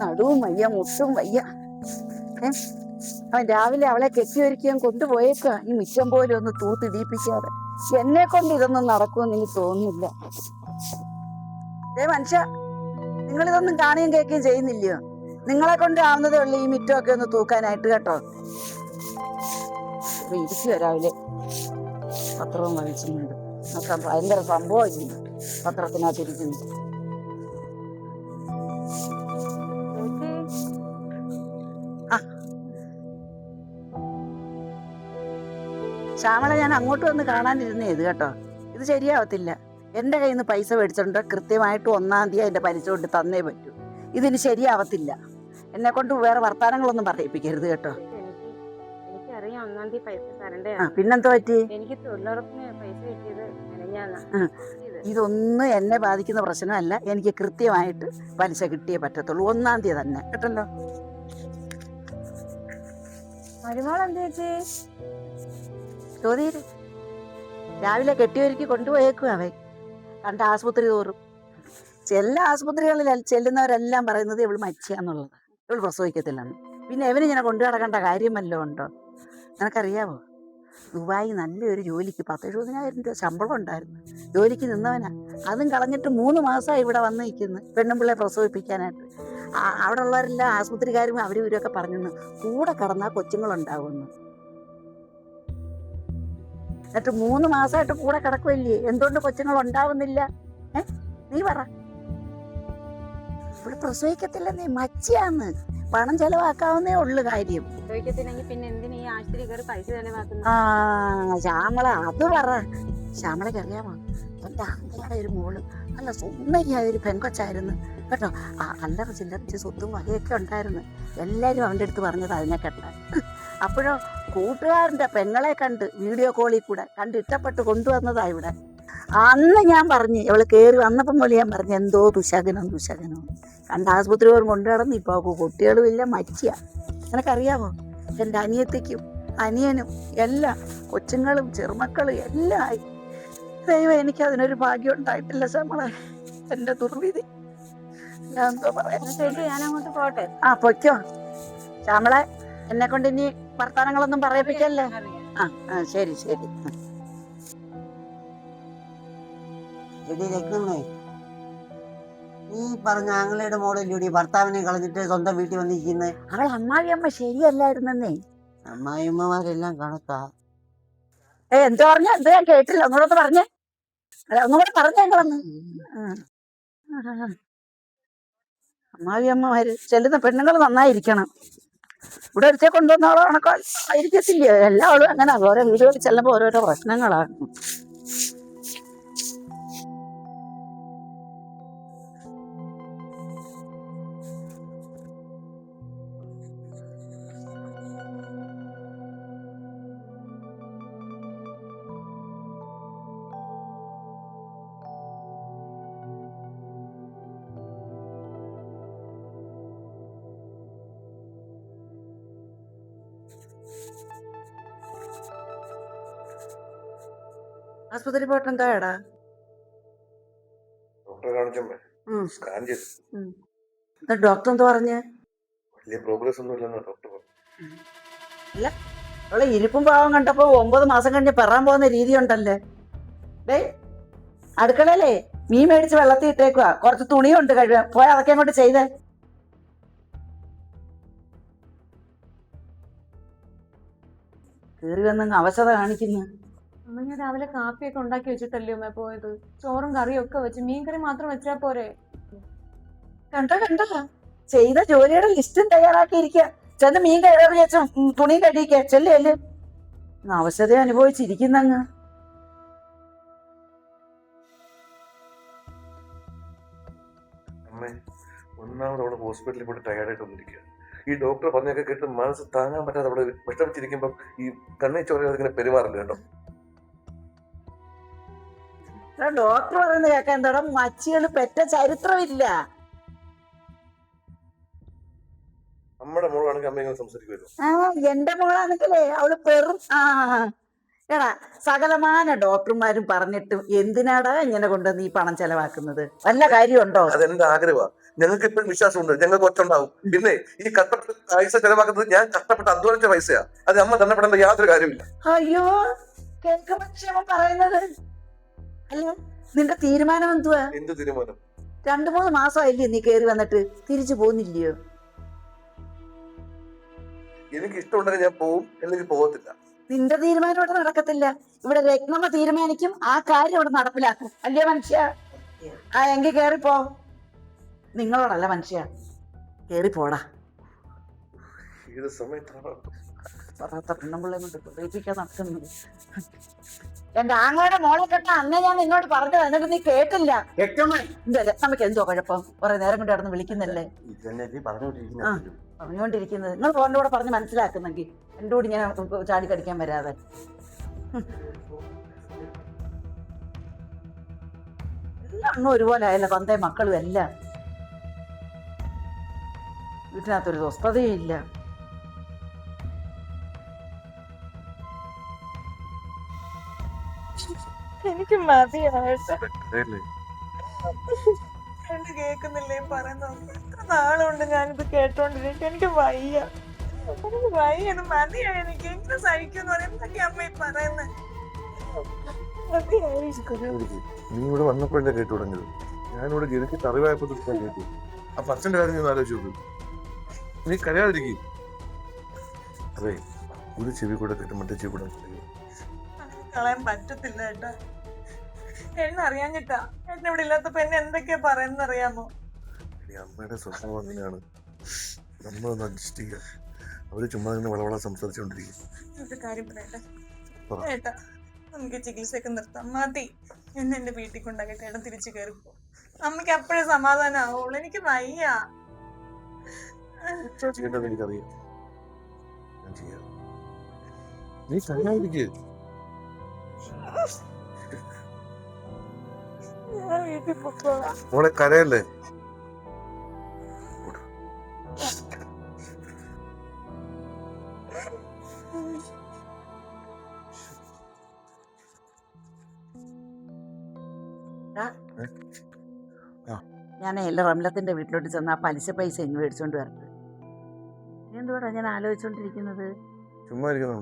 നടുവും വയ്യ, മുട്ടും വയ്യ. അവൻ രാവിലെ അവളെ കെട്ടിയൊരുക്കാൻ കൊണ്ടുപോയേക്കാ ഈ മിച്ചം പോലെ ഒന്ന് തൂത്തിടിപ്പിക്കാതെ. എന്നെ കൊണ്ട് ഇതൊന്നും നടക്കുമെന്ന് എനിക്ക് തോന്നുന്നില്ല. മനുഷ്യ, നിങ്ങളിതൊന്നും കാണുകയും കേൾക്കുകയും ചെയ്യുന്നില്ലയോ? നിങ്ങളെ കൊണ്ട് ആവുന്നതേ ഉള്ളൂ ഈ മിറ്റമൊക്കെ ഒന്ന് തൂക്കാനായിട്ട്, കേട്ടോ. ഇപ്പൊ ഇരിക്കുക രാവിലെ പത്രവും വായിച്ചുന്നുണ്ട്. നോക്കാൻ ഭയങ്കര സംഭവം പത്രത്തിനകത്തിരിക്കുന്നു. ശ്യാമളെ ഞാൻ അങ്ങോട്ട് വന്ന് കാണാനിരുന്നേത് കേട്ടോ. ഇത് ശരിയാവത്തില്ല. എൻ്റെ കയ്യിൽ നിന്ന് പൈസ മേടിച്ചിട്ടുണ്ട്. കൃത്യമായിട്ട് 1-ാം തീയതി അതിൻ്റെ പലിശ കൊണ്ട് തന്നേ പറ്റൂ. ഇതിന് ശരിയാവത്തില്ല. എന്നെ കൊണ്ട് വേറെ വർത്താനങ്ങളൊന്നും പറയിപ്പിക്കരുത് കേട്ടോ. എനിക്കറിയാം 1-ാം തീയതി പൈസ തരണ്ടേ. പിന്നെന്താ പറ്റി? എനിക്ക് തൊഴിലുറപ്പിന് പൈസ കിട്ടിയത് ഇതൊന്നും എന്നെ ബാധിക്കുന്ന പ്രശ്നമല്ല. എനിക്ക് കൃത്യമായിട്ട് പലിശ കിട്ടിയേ പറ്റത്തുള്ളൂ. 1-ാം തീയതി തന്നെ കേട്ടല്ലോ. ചോദ്യം രാവിലെ കെട്ടിയൊരുക്കി കൊണ്ടുപോയേക്കും അവൻ. കണ്ട ആശുപത്രി തോറും എല്ലാ ആശുപത്രികളിൽ ചെല്ലുന്നവരെല്ലാം പറയുന്നത് ഇവള് മരിച്ചാന്നുള്ളത്, ഇവള് പ്രസവിക്കത്തില്ലെന്ന്. പിന്നെ എവന് ഇങ്ങനെ കൊണ്ടു നടക്കേണ്ട കാര്യം വല്ലതും ഉണ്ടോ? നിനക്കറിയാവോ, ദുബായി നല്ലൊരു ജോലിക്ക് 10-70,000 രൂപ ശമ്പളം ഉണ്ടായിരുന്നു. ജോലിക്ക് നിന്നവനാ. അതും കളഞ്ഞിട്ട് 3 മാസമായി ഇവിടെ വന്ന് നിൽക്കുന്നു പെണ്ണുമ്പിള്ളെ പ്രസവിപ്പിക്കാനായിട്ട്. അവിടെ ഉള്ളവരെല്ലാം ആശുപത്രിക്കാരും അവരും ഇവരൊക്കെ പറഞ്ഞു കൂടെ കടന്നാൽ കൊച്ചുങ്ങളുണ്ടാവുമെന്ന്. എന്നിട്ട് 3 മാസമായിട്ട് കൂടെ കിടക്കുമല്ലേ, എന്തുകൊണ്ട് കൊച്ചുങ്ങൾ ഉണ്ടാവുന്നില്ല? നീ പറ. ഇവിടെ പ്രസവിക്കത്തില്ലെന്നേ, മച്ചിയാന്ന്. പണം ചെലവാക്കാവുന്നേ ഉള്ളു കാര്യം. ശ്യാമള അത് പറ. ശ്യാമളയ്ക്ക് അറിയാമോ, എന്റെ അമ്മയുടെ ഒരു മോള് നല്ല സുന്ദരിയായ ഒരു പെൺകൊച്ചായിരുന്നു കേട്ടോ. അല്ലറ ചില്ലറ സ്വത്തും വകയൊക്കെ ഉണ്ടായിരുന്നു. എല്ലാരും അവന്റെ അടുത്ത് പറഞ്ഞത് അതിനെ കെട്ടാൻ. അപ്പോഴോ കൂട്ടുകാരന്റെ പെങ്ങളെ കണ്ട് വീഡിയോ കോളിൽ കൂടെ കണ്ട് ഇഷ്ടപ്പെട്ട് കൊണ്ടുവന്നതാ ഇവിടെ. അന്ന് ഞാൻ പറഞ്ഞു, ഇവള് കയറി വന്നപ്പം പോലെ ഞാൻ പറഞ്ഞു എന്തോ ദുശകനം കണ്ട ആശുപത്രി പോലും കൊണ്ടു നടന്ന്. ഇപ്പൊ കുട്ടികളും ഇല്ല, മരിക്കുക. നിനക്കറിയാമോ, എൻ്റെ അനിയത്തിക്കും അനിയനും എല്ലാം കൊച്ചുങ്ങളും ചെറുമക്കളും എല്ലാം ആയി. ദൈവം എനിക്ക് അതിനൊരു ഭാഗ്യം ഉണ്ടായിട്ടില്ല ശ്യാമളെ. എൻ്റെ ദുർവിധി. ഞാൻ എന്തോ പറയാ. ഞാൻ അങ്ങോട്ട് പോട്ടെ. പൊയ്ക്കോ ശ്യാമളെ. എന്നെ കൊണ്ട് ഇനി വർത്താനങ്ങളൊന്നും പറയിപ്പിക്കല്ലേ. ശരി. നീ പറഞ്ഞ ആങ്ങളയുടെ മോഡലിലൂടെ ഭർത്താവിനെ കളഞ്ഞിട്ട് സ്വന്തം വീട്ടിൽ വന്നിരിക്കുന്നത്. അവൾ അമ്മായിയമ്മ ശരിയല്ലായിരുന്നേ. അമ്മായിമ്മമാരെല്ലാം കണക്കാ. എന്താ പറഞ്ഞ? എന്ത് ഞാൻ കേട്ടില്ല. ഒന്നുകൂടെ പറഞ്ഞേ. ഒന്നുകൂടെ പറഞ്ഞേങ്ങളൊന്ന്. അമ്മായിയമ്മമാര് ചെല്ലുന്ന പെണ്ണുങ്ങൾ നന്നായിരിക്കണം. ഇവിടെ ഒരുത്തെ കൊണ്ടുവന്നോളോ കണക്കോ ആയിരിക്കത്തില്ലയോ? എല്ലാവരും അങ്ങനെ ഓരോ വീടുകളിൽ ചെല്ലുമ്പോ ഓരോരോ പ്രശ്നങ്ങളാണ്. ആശുപത്രി പോയിട്ട് എന്താടാ? ഡോക്ടറെ കാണിച്ചമ്മേ, സ്കാൻ ചെയ്തു. ഡോക്ടർ എന്താ പറഞ്ഞ്? വലിയ പ്രോഗ്രസ് ഒന്നും ഇല്ലെന്ന് ഡോക്ടർ പറഞ്ഞു. അല്ല, അവളെ ഇരിപ്പും പാവം കണ്ടപ്പോ 9 മാസം കഴിഞ്ഞ് പെറാൻ പോകുന്ന രീതി ഉണ്ടല്ലേ. അടുക്കളയിലേ മീൻ മേടിച്ച് വെള്ളത്തിൽ ഇട്ടേക്കുക. കുറച്ച് തുണിയുണ്ട് കഴുകാൻ. പോയി അതൊക്കെ അങ്ങോട്ട് ചെയ്തേ. കയറി വന്നങ്ങ് അവശത കാണിക്കുന്നു. അമ്മ ഞാൻ രാവിലെ കാപ്പിയൊക്കെ ഉണ്ടാക്കി വെച്ചിട്ടല്ലേ അമ്മ പോയത്. ചോറും കറിയും ഒക്കെ വെച്ച് മീൻ കറി മാത്രം വെച്ചാ പോരെ? കണ്ട ചെയ്ത ജോലിയുടെ ലിസ്റ്റും തയ്യാറാക്കിയിരിക്കുക. ചെന്ന് മീൻ കഴുകി വെച്ച തുണി കഴുകിക്ക. ചെല്ലേ അവശത അനുഭവിച്ചിരിക്കുന്നങ്ങ്. അമ്മേ, ഒന്നാമത് അവള് ഹോസ്പിറ്റലിൽ പോയിട്ട് ടയർഡായിട്ട് വന്നിരിക്കുക. ഈ ഡോക്ടർ പറഞ്ഞൊക്കെ കേട്ട് മനസ്സ് താങ്ങാൻ പറ്റാതെ അവള് വിഷമിച്ചിരിക്കുമ്പം ഈ കണ്ണി ചോര ഇങ്ങനെ പെരുമാറില്ല കേട്ടോ. ഡോക്ടർ പറയുന്നത് കേൾക്കാൻ എന്താ? മച്ചികള് പെറ്റ ചരിത്രമില്ല. നമ്മുടെ മോളാണെങ്കിൽ അമ്മ ഇങ്ങനെ സംസാരിക്കുമല്ലോ. എന്റെ മോളാണെങ്കിലേ അവള് എടാ, സകലമാന ഡോക്ടർമാരും പറഞ്ഞിട്ടും എന്തിനാടാ ഇങ്ങനെ കൊണ്ട് നീ പണം ചെലവാക്കുന്നത്? വല്ല കാര്യമുണ്ടോ? അതെന്റെ ആഗ്രഹമാണ്. ഞങ്ങൾക്ക് ഇപ്പോഴും വിശ്വാസമുണ്ട് ഞങ്ങൾക്ക് ഒച്ചുണ്ടാവും. പിന്നെ ഈ കഷ്ടപ്പെട്ട് പൈസ ചെലവാക്കുന്നത് ഞാൻ കഷ്ടപ്പെട്ട് അധ്വാനിച്ച പൈസയാ. അത് അമ്മ തന്നപ്പെടേണ്ട യാതൊരു കാര്യമില്ല. അയ്യോ കേൾക്കുമ്പോ ക്ഷമ പറയുന്നത്. അല്ല നിന്റെ തീരുമാനം എന്തുവാ? എന്ത് തീരുമാനം? 2-3 മാസമായില്ലേ നീ കേറി വന്നിട്ട്, തിരിച്ചു പോകുന്നില്ലയോ? എനിക്ക് ഇഷ്ടമുണ്ടെങ്കിൽ ഞാൻ പോവും, അല്ലെങ്കിൽ പോകത്തില്ല. നിന്റെ തീരുമാനം ഇവിടെ നടക്കത്തില്ല. ഇവിടെ രത്നമ്മ തീരുമാനിക്കും, ആ കാര്യം ഇവിടെ നടപ്പിലാക്കും. അല്ലേ മനുഷ്യ? ആ എങ്കിൽ കേറിപ്പോ. നിങ്ങളോടല്ല മനുഷ്യ, കേറിപ്പോടാ. ഏത് സമയത്താണ് പറയാത്ത പെണ്ണുമ്പിള്ളെ കൊണ്ട് പ്രേരിപ്പിക്കാൻ നടക്കുന്നത്. എന്റെ ആങ്ങളുടെ മോളെ കെട്ട അന്ന് ഞാൻ നിന്നോട് പറഞ്ഞത്, എന്നിട്ട് നീ കേട്ടില്ല. എന്താ രത്നമ്മയ്ക്ക് എന്തോ കുഴപ്പം? കുറെ നേരം കൊണ്ട് കിടന്ന് വിളിക്കുന്നല്ലേ പറഞ്ഞുകൊണ്ടിരിക്കുന്നത്. നിങ്ങൾ ഫോണിന്റെ കൂടെ പറഞ്ഞ് മനസ്സിലാക്കുന്നെങ്കിൽ എൻ്റെ കൂടി ഞാൻ ചാടി കടിക്കാൻ വരാതെ. എല്ലാം ഒന്നും ഒരുപോലെ ആയല്ലോ, തന്തേ മക്കളും എല്ലാം. വീട്ടിനകത്തൊരു സ്വസ്ഥതയും ഇല്ല. എനിക്ക് മതിയായിട്ട് കരയല്ലേ? എന്റെ കേൾക്കുന്നില്ലേ പറയുന്നത്? എത്ര നാളുണ്ട് ഞാനിത് കേട്ടോണ്ടിരിക്കും. എനിക്ക് വയ്യ, എനിക്ക് വയ്യ, ഇത് മതിയായി. എനിക്ക് എങ്ങനെ സഹിക്കുമെന്ന് പറയാം. എന്തൊക്കെ അമ്മ ഈ പറയുന്നത്? മതിയായി. നീ ഇവിടെ വന്നപ്പോഴല്ലേ കേട്ടു തുടങ്ങിയത്. ഞാനിവിടെ ജനിച്ചിട്ട് അറിവായപ്പോ കേട്ടു. അപ്പൊ അച്ഛന്റെ കാര്യം ഞാൻ ആലോചിച്ചു നോക്ക്. നീ കരയാതിരിക്കും. അതെ, ഒരു ചെവി കൂടെ കേട്ട് മറ്റേ ചെവി കൂടെ കളയാൻ പറ്റത്തില്ല ഏട്ടാ. എന്നെ അറിയാഞ്ഞിട്ടാ. എന്നെ ഇവിടെ ഇല്ലാത്തപ്പോ എന്നെ എന്തൊക്കെയാ പറയുന്നത് അറിയാമോ? അമ്മയുടെ സ്വഭാവം അങ്ങനെയാണ്. നമ്മളൊന്ന് അഡ്ജസ്റ്റ് ചെയ്യാം. അവര് ചുമ്മാ നിന്ന് വളവള സംസാരിച്ചുകൊണ്ടിരിക്കും. ഒരു കാര്യം പറയട്ടെ ഏട്ടാ, നമുക്ക് ചികിത്സയൊക്കെ നിർത്താം. മതി. എന്നെ എന്റെ വീട്ടിൽ കൊണ്ടാക്കിട്ട് ഏട്ടൻ തിരിച്ചു കയറിപ്പോ. അമ്മയ്ക്ക് അപ്പോഴേ സമാധാനം ആവുള്ളൂ. എനിക്ക് വയ്യ. ചെയ്യേണ്ടത് എനിക്കറിയാം. ഞാൻ ചെയ്യാം. നീ കരയാതിരിക്കേ. ഞാൻ വീട്ടിൽ പൊക്കോളാം. മോളെ കരയല്ലേ? ഞാൻ എല്ലാ റംലത്തിന്റെ വീട്ടിലോട്ട് ചെന്ന് ആ പലിശ പൈസ ഇങ്ങ് മേടിച്ചോണ്ട് വരട്ടെ. എന്തുവാടാ ഞാൻ ആലോചിച്ചോണ്ടിരിക്കുന്നത്? ചുമ്മാ ഇരിക്കുന്നു.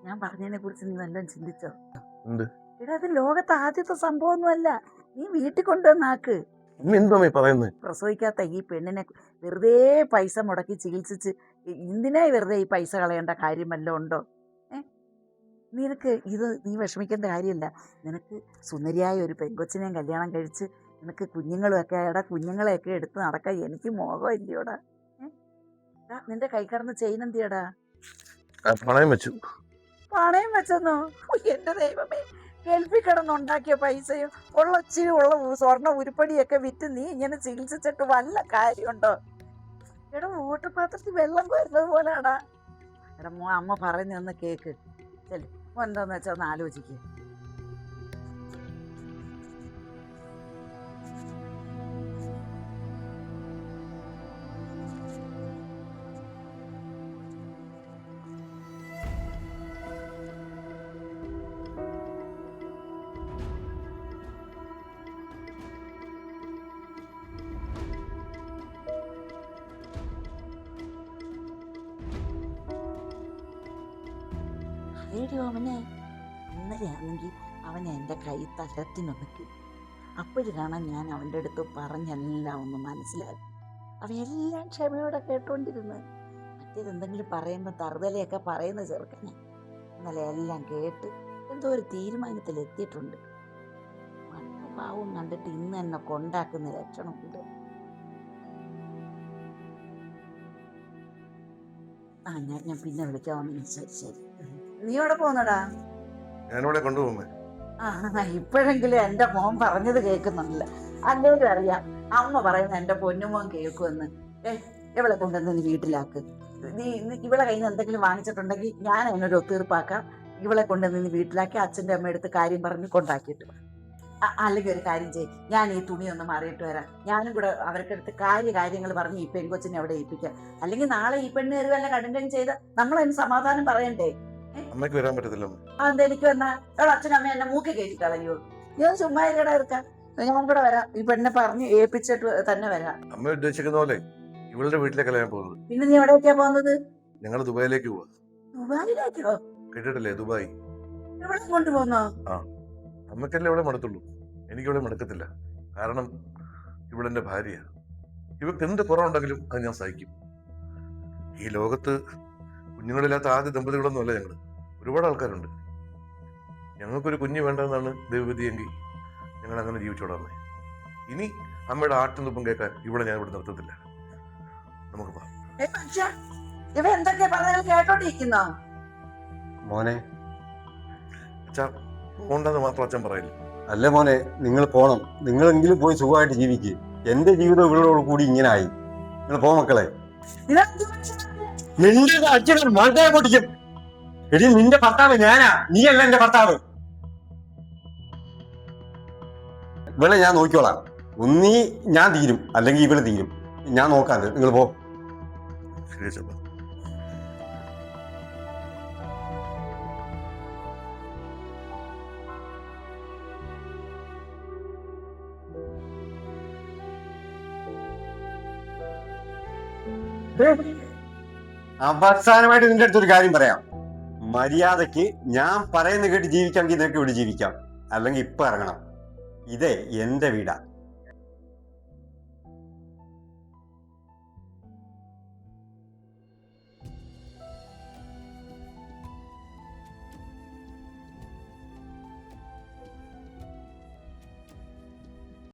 ഞാൻ പറഞ്ഞതിനെ കുറിച്ച് നീ വല്ലതും ചിന്തിച്ചോ? എന്ത്? എടാ അത് ലോകത്തെ ആദ്യത്തെ സംഭവമൊന്നുമല്ല. നീ വീട്ടിൽ കൊണ്ടുവന്നാക്ക്. എന്തോ പറയുന്നത്? പ്രസവിക്കാത്ത ഈ പെണ്ണിനെ വെറുതെ പൈസ മുടക്കി ചികിത്സിച്ച് എന്തിനായി വെറുതെ ഈ പൈസ കളയേണ്ട കാര്യം വല്ലതും ഉണ്ടോ? നിനക്ക് ഇത് നീ വിഷമിക്കേണ്ട കാര്യമില്ല. നിനക്ക് സുന്ദരിയായ ഒരു പെൺകൊച്ചിനെയും കല്യാണം കഴിച്ച് നിനക്ക് കുഞ്ഞുങ്ങളുമൊക്കെ എടാ കുഞ്ഞുങ്ങളെയൊക്കെ എടുത്ത് നടക്കാൻ എനിക്ക് മോഹമില്ലയോടാ. നിന്റെ കൈ കടന്ന് ചെയിൻ എന്തിയടാ? പണയം വെച്ചു. പണയം വെച്ചെന്നോ? എന്റെ ദൈവമേ, ഗൾഫിൽ കിടന്നുണ്ടാക്കിയ പൈസയും ഉള്ള ഇച്ചിരി ഉള്ള സ്വർണ്ണ ഉരുപ്പടിയൊക്കെ വിറ്റ് നീ ഇങ്ങനെ ചികിത്സിച്ചിട്ട് വല്ല കാര്യമുണ്ടോ? എടാ ഓട്ടുപാത്രത്തിൽ വെള്ളം കോരുന്നത് പോലെയാടാ. എടാ അമ്മ പറയുന്നൊന്ന് കേക്ക്. ചെല്ലു എന്താന്ന് വെച്ചാൽ ഒന്ന് ആലോചിക്കുക. റേഡിയോ അവനെ ഇന്നലെ ആണെങ്കിൽ അവനെ എൻ്റെ കൈ തലത്തിനൊതുക്കി. അപ്പോഴാണ് ഞാൻ അവൻ്റെ അടുത്ത് പറഞ്ഞെല്ലാം ഒന്ന് മനസ്സിലാക്കി. അവയെല്ലാം ക്ഷമയോടെ കേട്ടോണ്ടിരുന്ന്. മറ്റേതെന്തെങ്കിലും പറയുമ്പോൾ തറുതലയൊക്കെ പറയുന്ന ചെറുക്കനെ ഇന്നലെ എല്ലാം കേട്ട് എന്തോ ഒരു തീരുമാനത്തിലെത്തിയിട്ടുണ്ട്. പാവം കണ്ടിട്ട് ഇന്ന് എന്നെ കൊണ്ടാക്കുന്ന ലക്ഷണമുണ്ട്. ഞാൻ പിന്നെ വിളിക്കാമെന്ന്. ശരി ശരി. നീ എവിടെ പോന്നടാ? ഞാനിവിടെ കൊണ്ടുപോകുമ്പോ ഇപ്പോഴെങ്കിലും എന്റെ മോൻ പറഞ്ഞത് കേൾക്കുന്നുണ്ടല്ല. അല്ലെങ്കിൽ അറിയാം അമ്മ പറയുന്ന എന്റെ പൊന്നുമോൻ കേൾക്കുമെന്ന്. ഇവളെ കൊണ്ടുവന്ന് നീ വീട്ടിലാക്ക്. നീ ഇവളെ കയ്യിൽ നിന്ന് എന്തെങ്കിലും വാങ്ങിച്ചിട്ടുണ്ടെങ്കിൽ ഞാൻ അതിനൊരു ഒത്തീർപ്പാക്കാം. ഇവളെ കൊണ്ടുവന്ന് നീ വീട്ടിലാക്കി അച്ഛൻ്റെ അമ്മ എടുത്ത് കാര്യം പറഞ്ഞ് കൊണ്ടാക്കിയിട്ട്. അല്ലെങ്കിൽ ഒരു കാര്യം ചെയ്യും, ഞാൻ ഈ തുണി ഒന്ന് മാറിയിട്ട് വരാം. ഞാനും കൂടെ അവർക്ക് അടുത്ത് കാര്യങ്ങൾ പറഞ്ഞ് ഈ പെൺകൊച്ചിനെ അവിടെ ഏൽപ്പിക്കാം. അല്ലെങ്കിൽ നാളെ ഈ പെണ്ണ് കയറി വല്ല കടുങ്കയും ചെയ്ത് നമ്മളതിന് സമാധാനം പറയണ്ടേ? അമ്മയ്ക്ക് വരാൻ പറ്റത്തില്ല അമ്മ. അതെന്താ എനിക്ക് വന്നാ എവിടെ അച്ഛനും അമ്മ എന്നെ മൂക്കി കയറ്റി കളയോ? ഞാൻ ചുമ്മാ ഇല്ലടാ ഇരിക്കാം. ഞാൻ കൂടെ വരാം. ഈ പെണ്ണെ പറഞ്ഞ് ഏൽപ്പിച്ചിട്ട് തന്നെ വരാം. അമ്മ ഉദ്ദേശിക്കുന്ന പോലെ ഇവളുടെ വീട്ടിലേക്കല്ല ഞാൻ പോകുന്നത്. പിന്നെ നീ എവിടേക്കാ പോകുന്നത്? ഞങ്ങൾ ദുബായിലേക്ക് പോവാ. ദുബായിലേക്കോ? കേട്ടിട്ടില്ലേ ദുബായ്? എവിടെ കൊണ്ടുപോകുന്നോ? അമ്മക്കല്ലേ ഇവിടെ മടുത്തുള്ളൂ, എനിക്കിവിടെ മടുക്കത്തില്ല. കാരണം ഇവളെന്റെ ഭാര്യ. ഇവക്ക് എന്ത് കുറവുണ്ടെങ്കിലും അത് ഞാൻ സഹിക്കും. ഈ ലോകത്ത് കുഞ്ഞുങ്ങളില്ലാത്ത ആദ്യ ദമ്പതികളൊന്നും അല്ല ഞങ്ങള്. ഒരുപാട് ആൾക്കാരുണ്ട്. ഞങ്ങൾക്കൊരു കുഞ്ഞ് വേണ്ടെന്നാണ് ദൈവവിധിയെങ്കിൽ ഞങ്ങൾ അങ്ങനെ ജീവിച്ചോടാമേ. ഇനി അമ്മയുടെ ആട്ടും തുപ്പും കേൾക്കാൻ ഇവിടെ ഞാൻ ഇവിടെ നിർത്തത്തില്ല. നമുക്ക് പോവാം. ഇവ എന്തൊക്കെയാ പറഞ്ഞാൽ കേട്ടോണ്ടിരിക്കുന്നോ? മോനെ, അച്ഛാ പോണ്ടെന്ന് മാത്രം അച്ഛൻ പറയില്ല. അല്ല മോനെ, നിങ്ങൾ പോണം. നിങ്ങളെങ്കിലും പോയി സുഖമായിട്ട് ജീവിക്കുക. എന്റെ ജീവിതം ഇവളോട് കൂടി ഇങ്ങനെ ആയി. നിങ്ങൾ പോ മക്കളെ. നിന്റെ അച്ഛനും മണ്ടയെ പൊട്ടിക്കും. എടി, നിന്റെ ഭർത്താവ് ഞാനാ, നീയല്ല എന്റെ ഭർത്താവ്. ഇവളെ ഞാൻ നോക്കിക്കോളാം. ഒന്നീ ഞാൻ തീരും, അല്ലെങ്കിൽ ഇവള് തീരും. ഞാൻ നോക്കാതെ നിങ്ങൾ പോ. ശരി അച്ഛാ. അവസാനമായിട്ട് നിന്റെ അടുത്തൊരു കാര്യം പറയാം. മര്യാദക്ക് ഞാൻ പറയുന്ന കേട്ട് ജീവിക്കാമെങ്കിൽ നിനക്ക് ഇവിടെ ജീവിക്കാം, അല്ലെങ്കിൽ ഇപ്പൊ ഇറങ്ങണം. ഇതേ എന്റെ വീടാ.